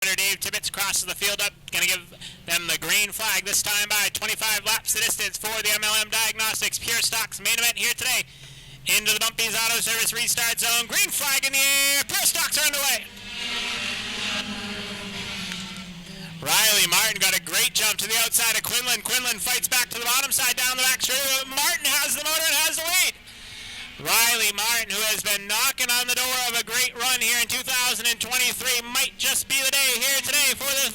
Dave Tibbetts crosses the field up, going to give them the green flag, this time by 25 laps the distance for the MLM Diagnostics Pure Stocks main event here today. Into the Bumpy's Auto Service restart zone, green flag in the air, Pure Stocks are underway. Riley Martin got a great jump to the outside of Quinlan. Quinlan fights back to the bottom side, down the back straight. Martin has the motor and has the lead. Riley Martin, who has been knocking on the door of a great run here in 2023, might just be the day here today for the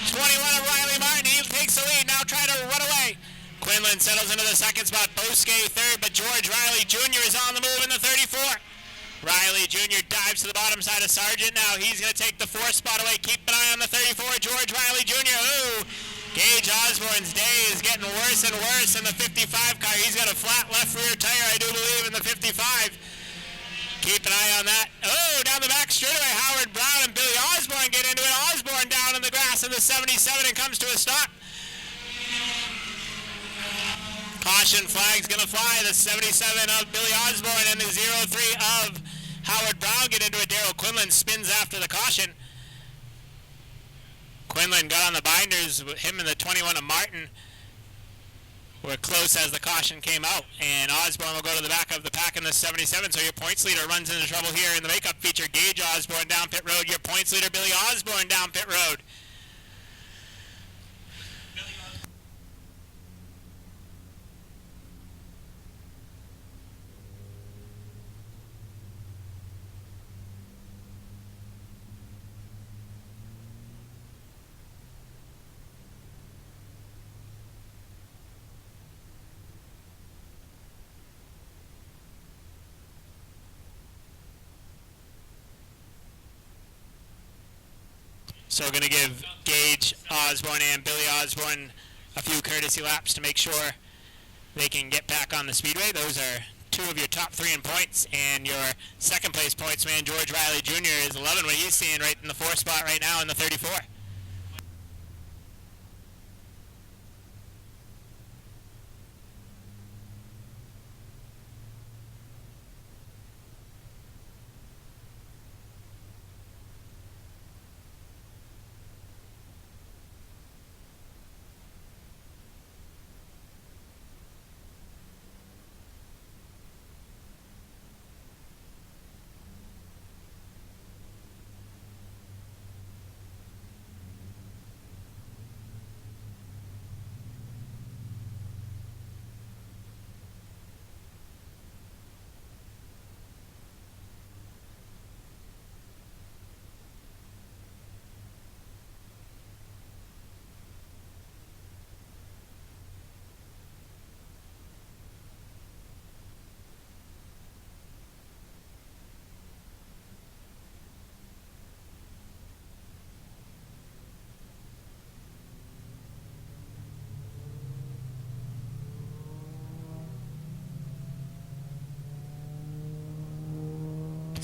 21 of Riley Martin. He takes the lead, now trying to run away. Quinlan settles into the second spot, Bosquet third, but George Riley Jr. is on the move in the 34. Riley Jr. dives to the bottom side of Sargent now. He's going to take the fourth spot away. Keep an eye on the 34, George Riley Jr. Ooh, Gage Osborne's day is getting worse and worse in the 55 car. He's got a flat left rear tire, I do believe, in the 55. Keep an eye on that. Oh, down the back straightaway, Howard Brown and Billy Osborne get into it. Osborne down in the grass in the 77 and comes to a stop. Caution flag's going to fly. The 77 of Billy Osborne and the 03 of Howard Brown get into it. Daryl Quinlan spins after the caution. Quinlan got on the binders. Him and the 21 of Martin were close as the caution came out. And Osborne will go to the back of the pack in the 77. So your points leader runs into trouble here in the makeup feature. Gage Osborne down pit road. Your points leader Billy Osborne down pit road. So we're going to give Gage Osborne and Billy Osborne a few courtesy laps to make sure they can get back on the Speedway. Those are two of your top three in points, and your second place points man, George Riley Jr. is 11, what he's seeing right in the fourth spot right now in the 34.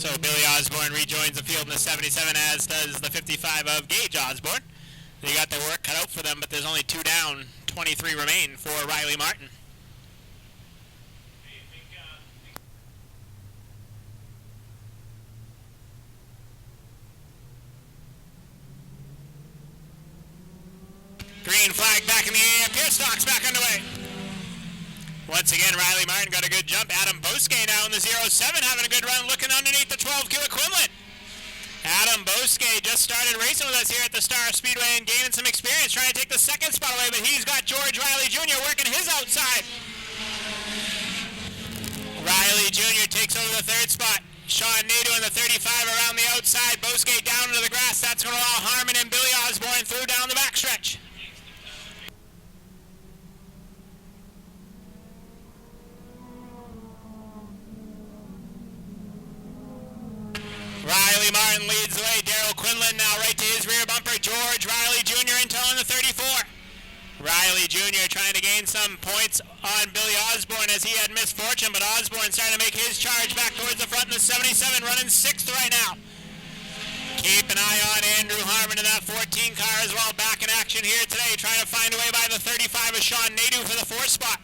So Billy Osborne rejoins the field in the 77, as does the 55 of Gage Osborne. They got their work cut out for them, but there's only two down, 23 remain for Riley Martin. Green flag back in the air, Pure Stocks back underway. Once again, Riley Martin got a good jump. Adam Bosquet now in the 07 having a good run, looking underneath the 12Q equivalent. Adam Bosquet just started racing with us here at the Star Speedway and gaining some experience, trying to take the second spot away, but he's got George Riley Jr. working his outside. Riley Jr. takes over the third spot. Sean Nadeau in the 35 around the outside. Bosquet down into the grass. That's going to allow Harmon and Billy Osborne through down the backstretch. Riley Martin leads the way. Daryl Quinlan now right to his rear bumper. George Riley Jr. in tow in the 34. Riley Jr. trying to gain some points on Billy Osborne as he had misfortune, but Osborne starting to make his charge back towards the front in the 77, running 6th right now. Keep an eye on Andrew Harmon in that 14 car as well, back in action here today, trying to find a way by the 35 of Sean Nadeau for the 4th spot.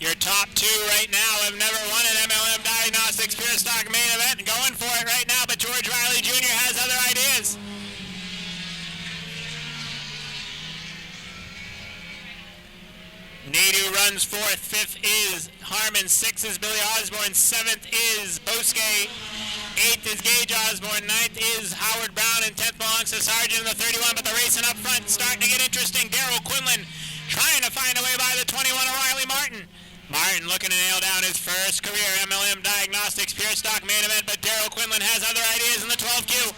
Your top two right now have never won an MLM Diagnostics Pure Stock main event, and going for it right now, but George runs fourth. Fifth is Harmon. Sixth is Billy Osborne. Seventh is Bosque. Eighth is Gage Osborne. Ninth is Howard Brown. And 10th belongs to Sargent in the 31. But the racing up front starting to get interesting. Daryl Quinlan trying to find a way by the 21 O'Reilly Martin. Martin looking to nail down his first career MLM Diagnostics Pure Stock main event. But Daryl Quinlan has other ideas in the 12Q.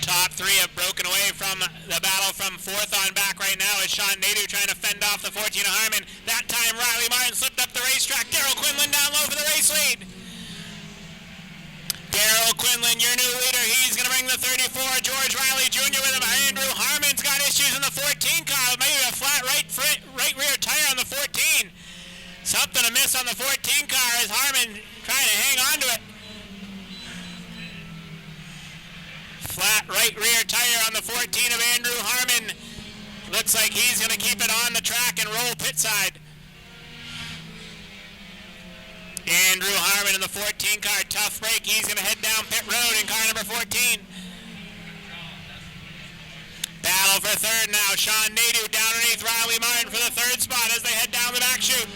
Top three have broken away from the battle from fourth on back right now as Sean Nadeau trying to fend off the 14 of Harmon. That time Riley Martin slipped up the racetrack. Daryl Quinlan down low for the race lead. Daryl Quinlan, your new leader. He's going to bring the 34. George Riley Jr. with him. Andrew Harmon's got issues in the 14 car. Maybe a flat right rear tire on the 14. Something amiss on the 14 car as Harmon trying to hang on to it. Flat right rear tire on the 14 of Andrew Harmon. Looks like he's going to keep it on the track and roll pit side. Andrew Harmon in the 14 car, tough break. He's going to head down pit road in car number 14. Battle for third now. Sean Nadeau down underneath Riley Martin for the third spot as they head down the back chute.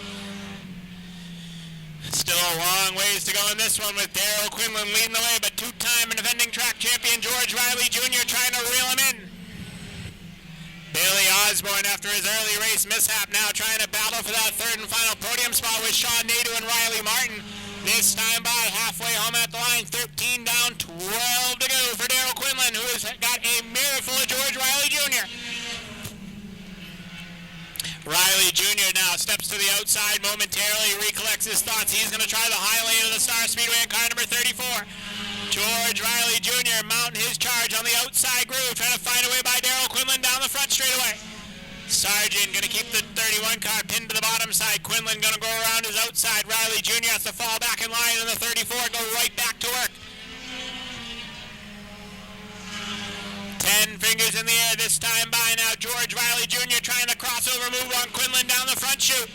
Still a long ways to go in this one with Daryl Quinlan leading the way, but two-time and defending track champion George Riley Jr. trying to reel him in. Billy Osborne, after his early race mishap, now trying to battle for that third and final podium spot with Sean Nadeau and Riley Martin. This time by halfway home at the line, 13 down, 12 to go for Daryl Quinlan, who has got a mirror full of George Riley Jr. Riley Jr. now steps to the outside momentarily, recollects his thoughts. He's going to try the high lane of the Star Speedway in car number 34. George Riley Jr. mounting his charge on the outside groove, trying to find a way by Daryl Quinlan down the front straightaway. Sargent going to keep the 31 car pinned to the bottom side. Quinlan going to go around his outside. Riley Jr. has to fall back in line, and the 34 go right back to work. 10 fingers in the air this time by now. George Riley Jr. trying to crossover move on Quinlan down the front chute.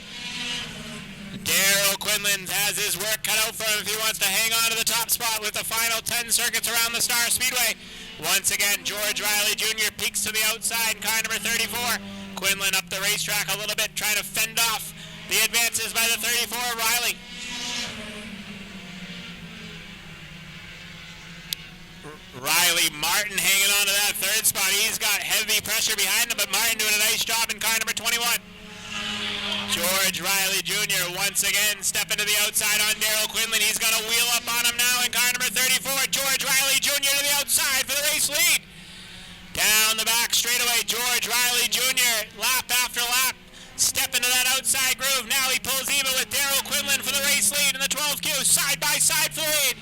Daryl Quinlan has his work cut out for him if he wants to hang on to the top spot with the final 10 circuits around the Star Speedway. Once again, George Riley Jr. peeks to the outside in car number 34. Quinlan up the racetrack a little bit, trying to fend off the advances by the 34 Riley. Riley Martin hanging on to that third spot. He's got heavy pressure behind him, but Martin doing a nice job in car number 21. George Riley Jr. once again stepping to the outside on Daryl Quinlan. He's got a wheel up on him now in car number 34. George Riley Jr. to the outside for the race lead. Down the back straightaway, George Riley Jr. lap after lap, stepping to that outside groove. Now he pulls even with Daryl Quinlan for the race lead in the 12Q, side by side for the lead.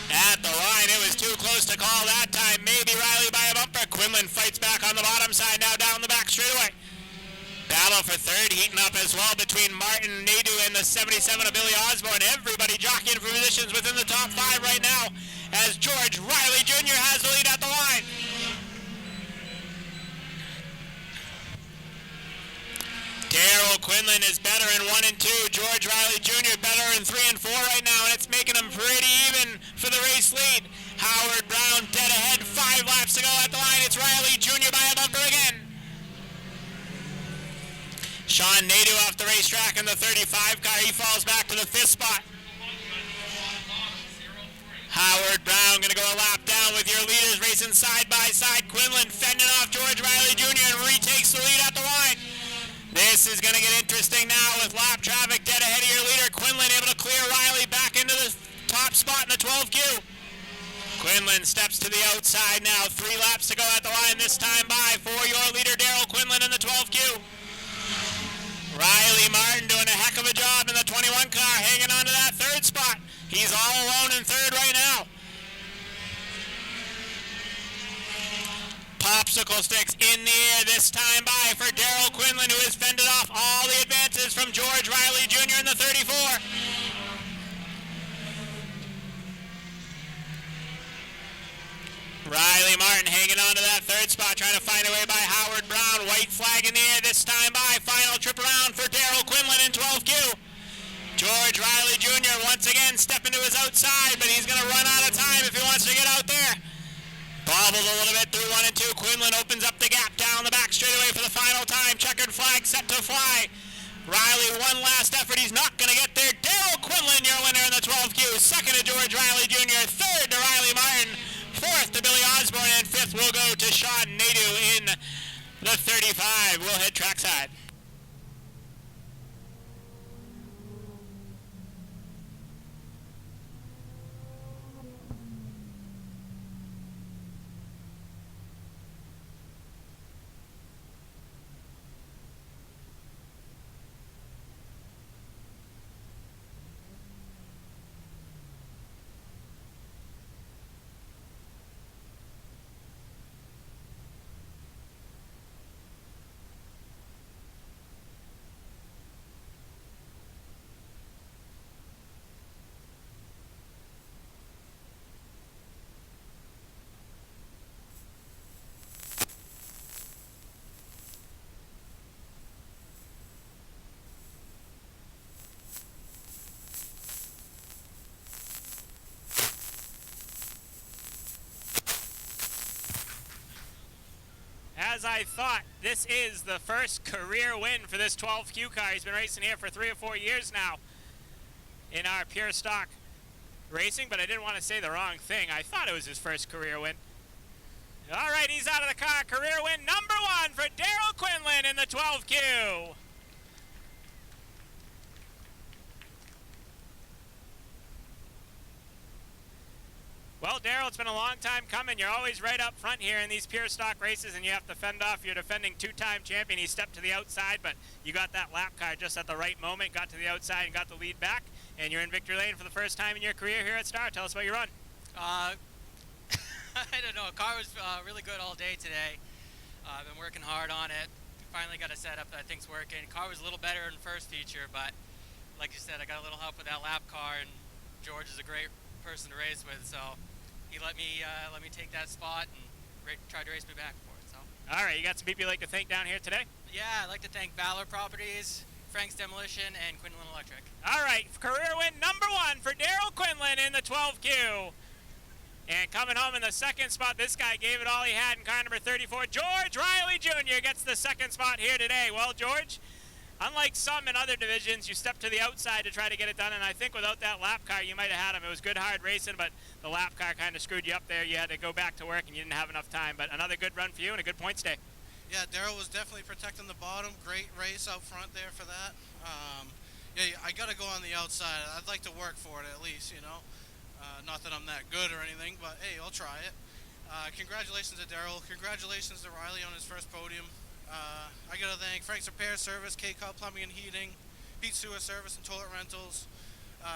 At the line, it was too close to call that time. Maybe Riley by a bumper. Quinlan fights back on the bottom side now down the back straightaway. Battle for third heating up as well between Martin Nadeau and the 77 of Billy Osborne. Everybody jockeying for positions within the top 5 right now as George Riley Jr. has the lead at the line. Daryl Quinlan is better in 1 and 2. George Riley Jr. better in 3 and 4 right now, and it's making him pretty even for the race lead. Howard Brown dead ahead, 5 laps to go at the line. It's Riley Jr. by a bumper again. Sean Nadeau off the racetrack in the 35 car. He falls back to the 5th spot. Howard Brown going to go a lap down with your leaders racing side by side. Quinlan fending off George Riley Jr. and retakes the lead at the line. This is going to get interesting now with lap traffic dead ahead of your leader. Quinlan able to clear Riley back into the top spot in the 12Q. Quinlan steps to the outside now. 3 laps to go at the line this time by for your leader Daryl Quinlan in the 12Q. Riley Martin doing a heck of a job in the 21 car, hanging on to that 3rd spot. He's all alone in 3rd right now. Popsicle sticks in the air this time by for Daryl Quinlan, who has fended off all the advances from George Riley Jr. in the 34. Riley Martin hanging on to that 3rd spot, trying to find a way by Howard Brown. White flag in the air this time by. Final trip around for Daryl Quinlan in 12Q. George Riley Jr. once again stepping to his outside, but he's going to run out of time if he wants to get out there. Wobbled a little bit through 1 and 2. Quinlan opens up the gap down the back straightaway for the final time. Checkered flag set to fly. Riley, one last effort. He's not going to get there. Daryl Quinlan, your winner in the 12Q. Second to George Riley Jr. Third to Riley Martin. Fourth to Billy Osborne. And fifth will go to Sean Nadeau in the 35. We'll head trackside. As I thought, this is the first career win for this 12Q car. He's been racing here for 3 or 4 years now in our pure stock racing, but I didn't want to say the wrong thing. I thought it was his first career win. All right, he's out of the car. Career win number 1 for Daryl Quinlan in the 12Q. Well, Daryl, it's been a long time coming. You're always right up front here in these pure stock races, and you have to fend off your defending 2-time champion. He stepped to the outside, but you got that lap car just at the right moment, got to the outside and got the lead back, and you're in victory lane for the first time in your career here at Star. Tell us about your run. I don't know. Car was really good all day today. I've been working hard on it. Finally got a setup that I think's working. Car was a little better in the first feature, but like you said, I got a little help with that lap car, and George is a great person to race with, so he let me take that spot and tried to race me back for it. So. All right, you got some people you'd like to thank down here today? Yeah, I'd like to thank Valor Properties, Frank's Demolition, and Quinlan Electric. All right, career win number 1 for Daryl Quinlan in the 12Q. And coming home in the second spot, this guy gave it all he had in car number 34. George Riley Jr. gets the second spot here today. Well, George, unlike some in other divisions, you stepped to the outside to try to get it done, and I think without that lap car, you might have had him. It was good, hard racing, but the lap car kind of screwed you up there. You had to go back to work, and you didn't have enough time. But another good run for you and a good points day. Yeah, Daryl was definitely protecting the bottom. Great race out front there for that. Yeah, I got to go on the outside. I'd like to work for it at least, you know. Not that I'm that good or anything, but hey, I'll try it. Congratulations to Daryl. Congratulations to Riley on his first podium. I got to thank Frank's Repair Service, K-Cup Plumbing and Heating, Pete Sewer Service and Toilet Rentals,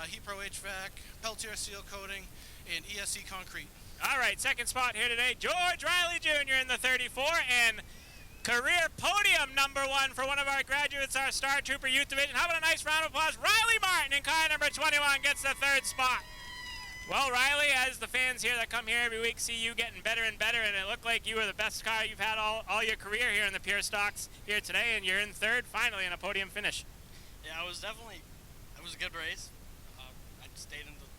Heat Pro HVAC, Peltier Seal Coating, and ESC Concrete. All right, second spot here today, George Riley Jr. in the 34, and career podium number 1 for one of our graduates, our Star Trooper Youth Division. How about a nice round of applause? Riley Martin in car number 21 gets the third spot. Well, Riley, as the fans here that come here every week see you getting better and better, and it looked like you were the best car you've had all your career here in the pure stocks here today, and you're in third finally in a podium finish. Yeah, it was a good race. I stayed in the,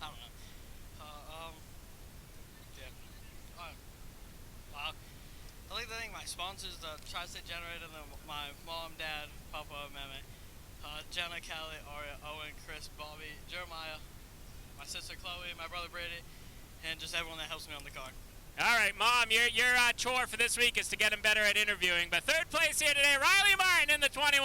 I don't know. Yeah. Wow. I'd like to thank my sponsors, the Tri-State Generator, my mom, dad, Papa, Mehmet, Jenna, Callie, Aria, Owen, Chris, Bobby, Jeremiah, my sister Chloe, my brother Brady, and just everyone that helps me on the car. All right, Mom, your chore for this week is to get him better at interviewing. But third place here today, Riley Martin in the 21.